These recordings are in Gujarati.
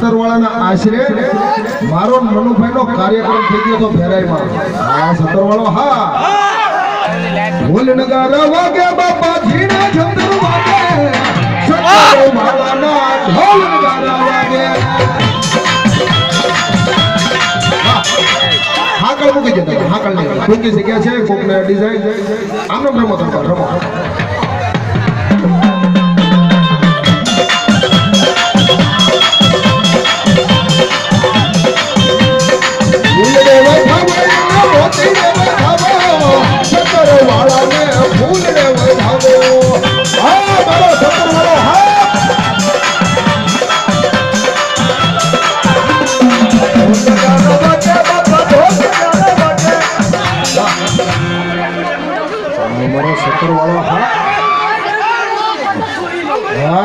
સત્તરવાળાના આશરે મારો મનુભાઈનો કાર્યક્રમ થઈ ગયો તો ભેરાઈમાં. આ સત્તરવાળો હા ઢોલ નગારા વાગે બાપા ઝીણા ઝંતર વાગે સત્તરવાળાના ઢોલ નગારા વાગે. હાકળ મૂકી દે તમે હાકળ નહીં કોઈકી જગ્યા છે કોકને ડિઝાઇન આમનો રમો તમે રમો.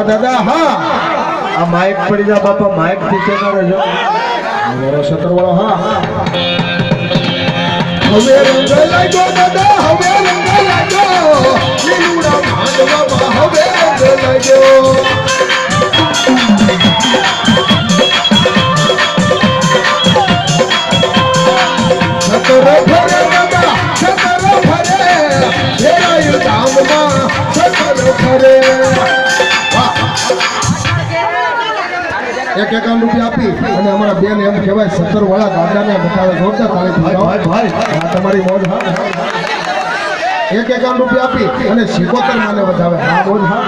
દાદા હા આ માઇક પડી જા બાપા માઇક નીચે ન રહેજો. મારો સત્તરવાળો હા હવે રંગ લાગ્યો દાદા હવે રંગ લાગ્યો લીલુડા માંડવામાં હવે રંગ લાગ્યો. સત્તર ફરે દાદા સત્તર ફરે ફેરાયું ધામમાં સત્તર ફરે. એક એકાવન રૂપિયા આપી અને અમારા બેન એમ કહેવાય સત્તરવાળા દાદાને બતાવે જોરદાર તાળી તમારી મોજ. હા એક એકાવન રૂપિયા આપી અને 75 માને વધાવે. હા મોજ. હા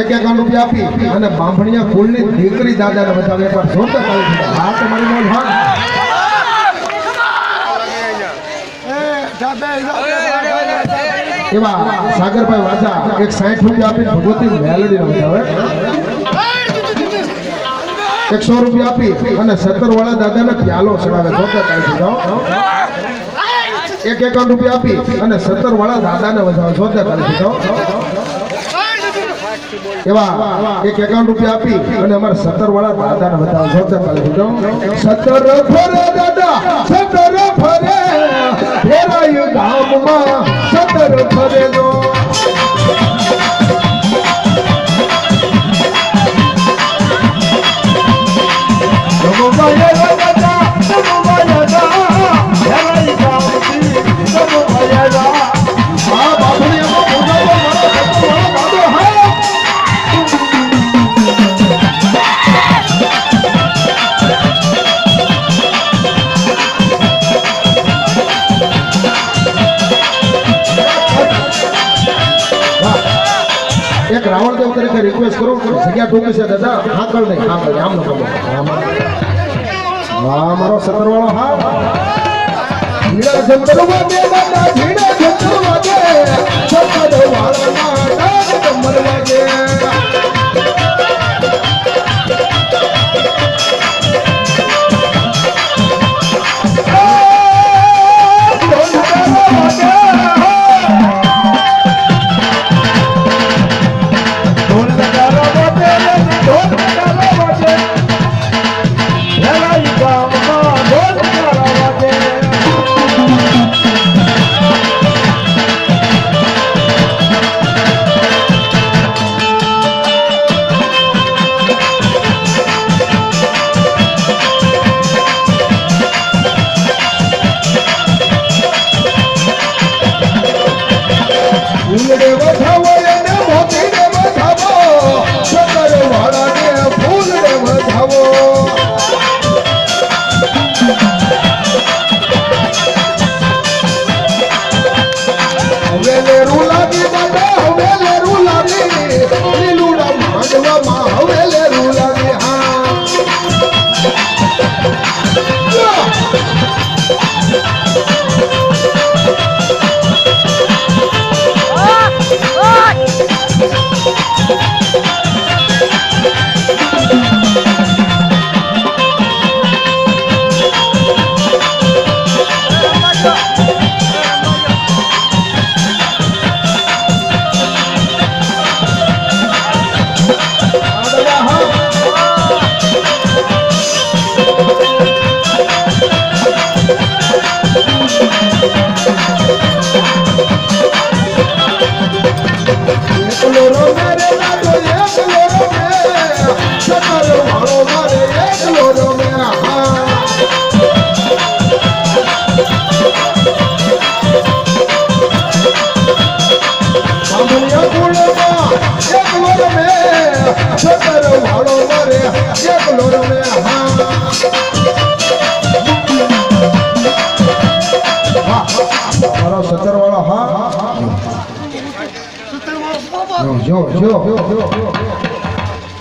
એક એકાવન રૂપિયા આપી અને બાંભણિયા કુળની દીકરી દાદાને બતાવે એકવાર જોરદાર તાળી. હા તમારી મોજ. હા એવા સાગરભાઈ વાજા એક 60 રૂપિયા આપી ભગવતી મેલડી બતાવે. 100 રૂપિયા આપી અને 70 વાળા દાદાને પ્યાલો ચડાવે. એક 51 રૂપિયા આપી અને 70 વાળા દાદાને વધાવે. એવા એક 51 રૂપિયા આપી અને અમારા 70 વાળા દાદાને વધાવે. 70 ફરે દાદા 70 ફરે ફેરાયું ધામમાં 70 ફરે નો. એક રાવણ દેવ તરીકે રિક્વેસ્ટ કરું જગ્યા ટૂંકી છે દાદા હાકળ નહીં હાકળ આમ ન કરો. હા મારો સત્તરવાળો હા ઝીણા જંતર વાગે દાદા ઝીણા જંતર વાગે સત્તરવાળાના ડાક ડમર વાગે.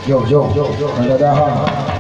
જો દાદા હા